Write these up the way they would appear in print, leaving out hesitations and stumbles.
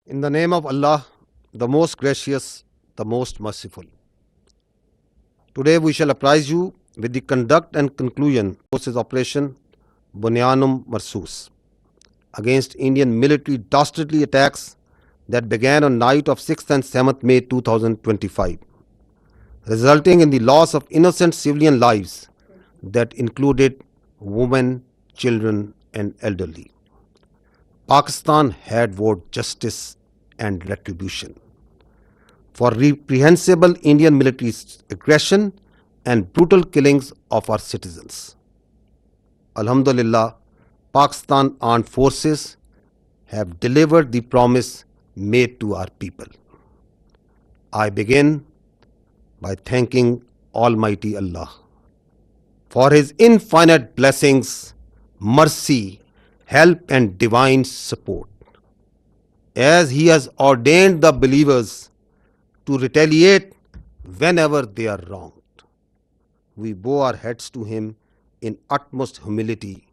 In the name of Allah, the most gracious, the most merciful. Today we shall apprise you with the conduct and conclusion of forces Operation Bunyan-un-Marsoos against Indian military dastardly attacks that began on night of 6th and 7th May 2025, resulting in the loss of innocent civilian lives that included women, children and elderly. Pakistan had vowed justice and retribution for reprehensible Indian military aggression and brutal killings of our citizens. Alhamdulillah, Pakistan armed forces have delivered the promise made to our people. I begin by thanking Almighty Allah for His infinite blessings, mercy, help and divine support, as He has ordained the believers to retaliate whenever they are wronged. We bow our heads to Him in utmost humility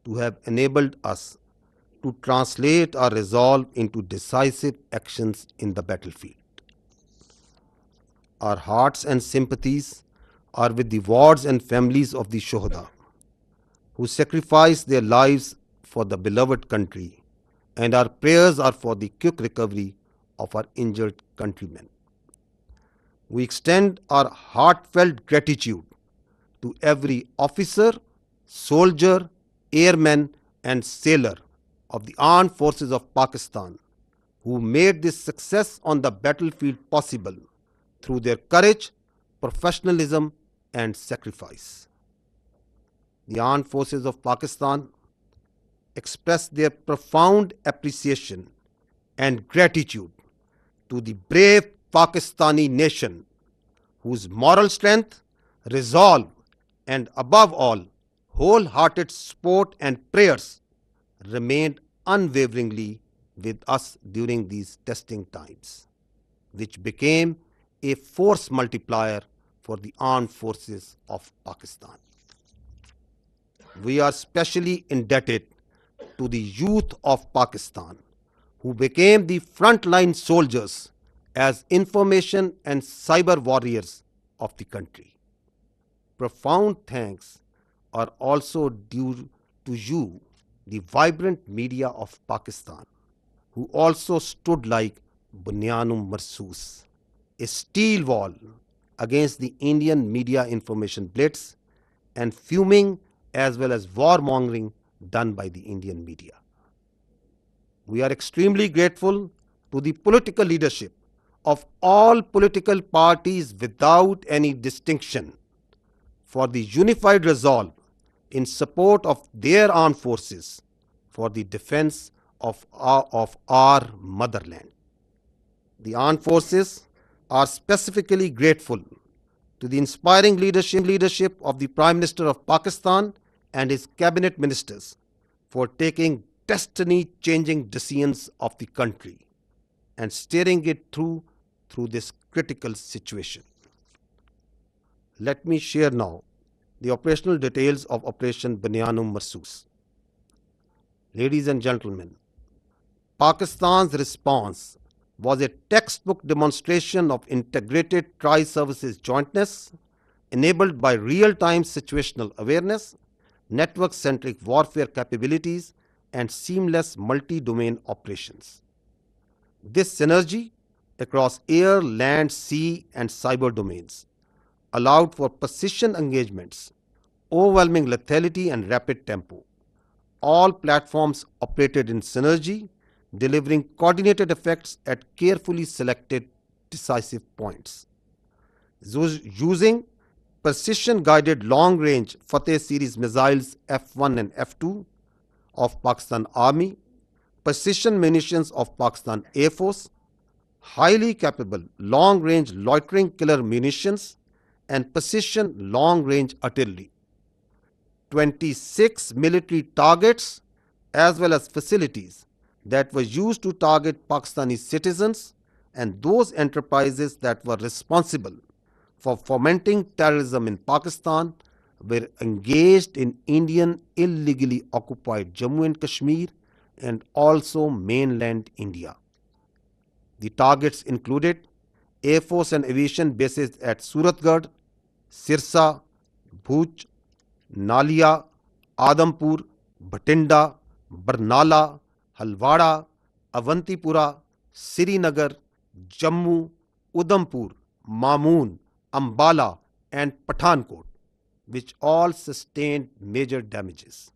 to have enabled us to translate our resolve into decisive actions in the battlefield. Our hearts and sympathies are with the wards and families of the Shuhada, who sacrificed their lives for the beloved country, and our prayers are for the quick recovery of our injured countrymen. We extend our heartfelt gratitude to every officer, soldier, airman and sailor of the armed forces of Pakistan who made this success on the battlefield possible through their courage, professionalism and sacrifice. The armed forces of Pakistan express their profound appreciation and gratitude to the brave Pakistani nation whose moral strength, resolve and above all wholehearted support and prayers remained unwaveringly with us during these testing times, which became a force multiplier for the armed forces of Pakistan. We are specially indebted to the youth of Pakistan, who became the frontline soldiers as information and cyber warriors of the country. Profound thanks are also due to you, the vibrant media of Pakistan, who also stood like Bunyan-un-Marsoos, a steel wall against the Indian media information blitz and fuming as well as warmongering done by the Indian media. We are extremely grateful to the political leadership of all political parties without any distinction for the unified resolve in support of their armed forces for the defense of our motherland. The armed forces are specifically grateful to the inspiring leadership of the Prime Minister of Pakistan and his cabinet ministers for taking destiny-changing decisions of the country and steering it through this critical situation. Let me share now the operational details of Operation Bunyan-un-Marsoos. Ladies and gentlemen, Pakistan's response was a textbook demonstration of integrated tri-services jointness enabled by real-time situational awareness, network-centric warfare capabilities, and seamless multi-domain operations. This synergy across air, land, sea, and cyber domains allowed for precision engagements, overwhelming lethality, and rapid tempo. All platforms operated in synergy, delivering coordinated effects at carefully selected decisive points. Using precision-guided long-range Fateh series missiles F-1 and F-2 of Pakistan Army, precision munitions of Pakistan Air Force, highly capable long-range loitering killer munitions, and precision long-range artillery. 26 military targets as well as facilities that were used to target Pakistani citizens and those enterprises that were responsible for fomenting terrorism in Pakistan were engaged in Indian illegally occupied Jammu and Kashmir and also mainland India. The targets included Air Force and aviation bases at Suratgarh, Sirsa, Bhuj, Nalia, Adampur, Bhatinda, Barnala, Halwara, Avantipura, Srinagar, Jammu, Udhampur, Mamoon, Ambala, and Pathankot, which all sustained major damages.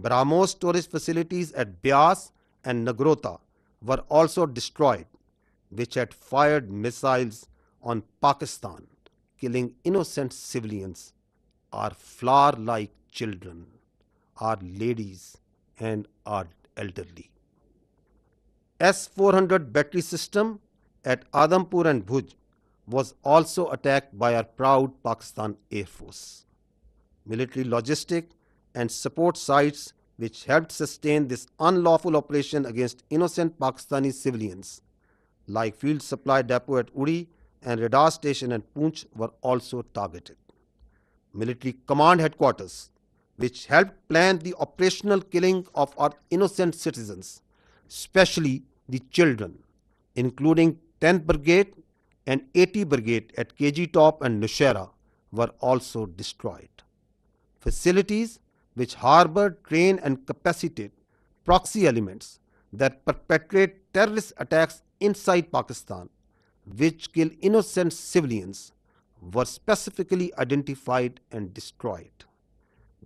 BrahMos storage facilities at Beas and Nagrota were also destroyed, which had fired missiles on Pakistan, killing innocent civilians, our flower like children, our ladies, and our elderly. S-400 battery system at Adampur and Bhuj was also attacked by our proud Pakistan Air Force. Military logistic and support sites which helped sustain this unlawful operation against innocent Pakistani civilians, like Field Supply Depot at Uri and Radar Station at Poonch, were also targeted. Military command headquarters, which helped plan the operational killing of our innocent citizens, especially the children, including 10th Brigade and 80 Brigade at KG Top and Nushaira, were also destroyed. Facilities which harbor, train, and capacitate proxy elements that perpetrate terrorist attacks inside Pakistan, which kill innocent civilians, were specifically identified and destroyed.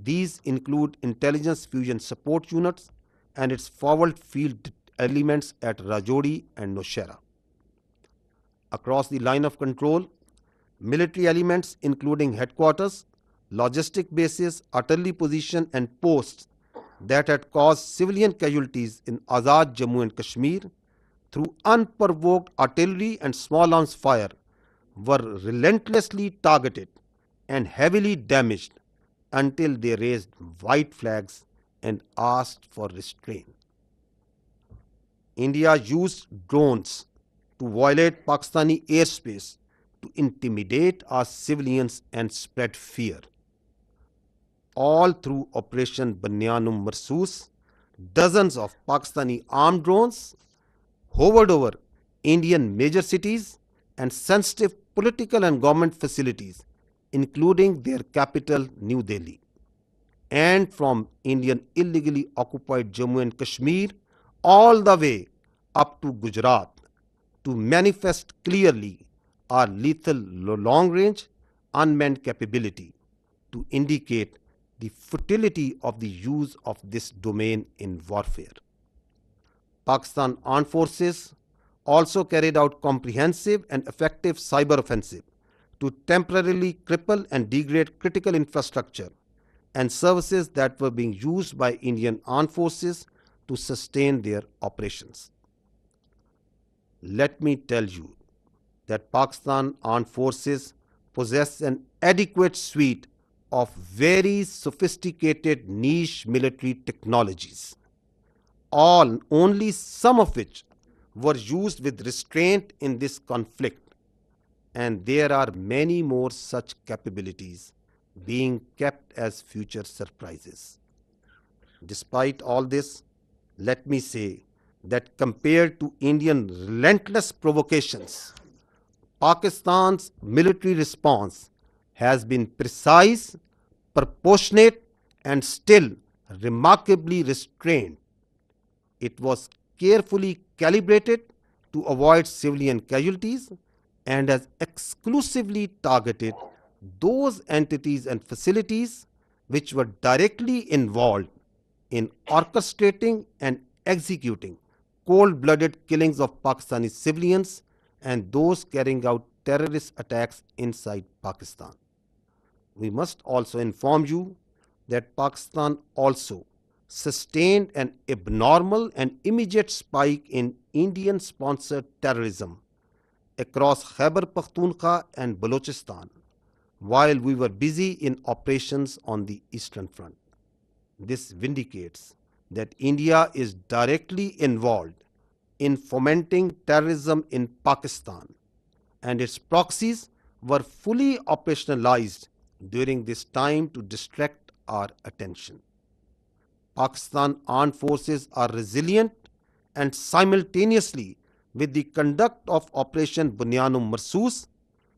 These include intelligence fusion support units and its forward field elements at Rajouri and Nowshera. Across the line of control, military elements including headquarters, logistic bases, artillery position, and posts that had caused civilian casualties in Azad Jammu and Kashmir through unprovoked artillery and small arms fire were relentlessly targeted and heavily damaged until they raised white flags and asked for restraint. India used drones to violate Pakistani airspace to intimidate our civilians and spread fear. All through Operation Bunyan-un-Marsoos, dozens of Pakistani armed drones hovered over Indian major cities and sensitive political and government facilities, including their capital, New Delhi. And from Indian illegally occupied Jammu and Kashmir all the way up to Gujarat to manifest clearly our lethal long-range unmanned capability to indicate the futility of the use of this domain in warfare. Pakistan Armed Forces also carried out comprehensive and effective cyber offensive to temporarily cripple and degrade critical infrastructure and services that were being used by Indian Armed Forces to sustain their operations. Let me tell you that Pakistan Armed Forces possess an adequate suite of very sophisticated niche military technologies, only some of which were used with restraint in this conflict, and there are many more such capabilities being kept as future surprises. Despite all this, let me say that compared to Indian relentless provocations, Pakistan's military response has been precise, proportionate, and still remarkably restrained. It was carefully calibrated to avoid civilian casualties and has exclusively targeted those entities and facilities which were directly involved in orchestrating and executing cold-blooded killings of Pakistani civilians and those carrying out terrorist attacks inside Pakistan. We must also inform you that Pakistan also sustained an abnormal and immediate spike in Indian-sponsored terrorism across Khyber Pakhtunkhwa and Balochistan while we were busy in operations on the Eastern Front. This vindicates that India is directly involved in fomenting terrorism in Pakistan, and its proxies were fully operationalized during this time to distract our attention. Pakistan Armed Forces are resilient and simultaneously With the conduct of Operation Bunyan-un-Marsoos,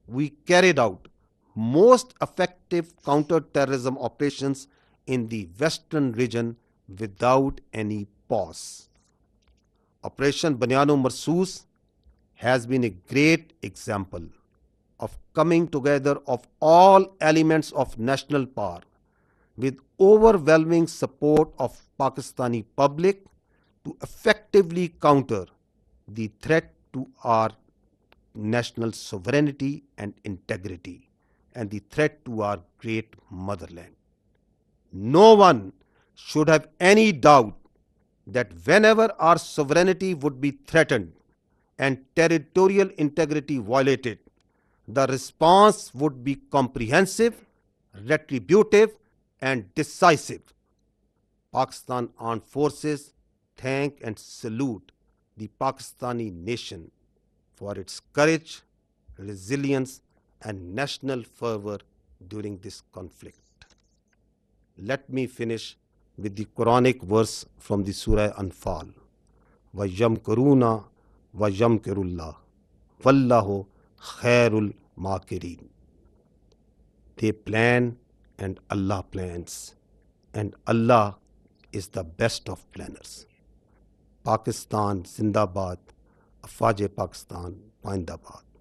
we carried out most effective counter-terrorism operations in the western region without any pause. Operation Bunyan-un-Marsoos has been a great example of coming together of all elements of national power with overwhelming support of Pakistani public to effectively counter the threat to our national sovereignty and integrity and the threat to our great motherland. No one should have any doubt that whenever our sovereignty would be threatened and territorial integrity violated, the response would be comprehensive, retributive, and decisive. Pakistan Armed Forces thank and salute the Pakistani nation for its courage, resilience, and national fervor during this conflict. Let me finish with the Quranic verse from the Surah Anfal. وَيَمْكُرُونَ وَيَمْكِرُ اللَّهُ وَاللَّهُ خَيْرُ الْمَاكِرِينَ. They plan and Allah plans, and Allah is the best of planners. Pakistan Zindabad, Afwaj Pakistan, Pindabad.